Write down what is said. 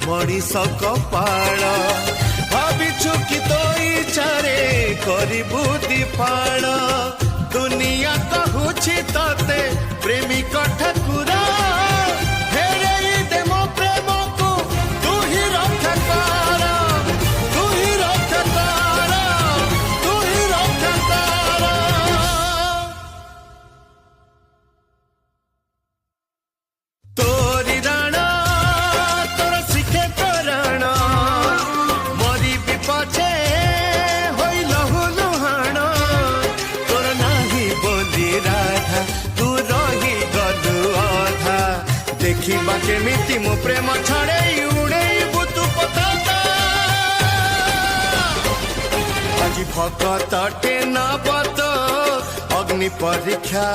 मणिष कपाल भाविछु कि तो इच्छारे करिबु दीपाल दुनिया कहूछि तते प्रेमिक ठाकुर फेरेई दे मो प्रेम को तू ही रक्षा कर तू ही रक्षा कर तू ही रक्षा कर तोरी राणा तोर शिखे तोरण मरी विपछे होई लहु लुहाण तोर नाही बोली राधा तू रही गलु अधा देखिबा केमिति मो प्रेम छाड़े उड़ेबु तू पताका আজি ভকতটে নবত অগ্নি পরীক্ষা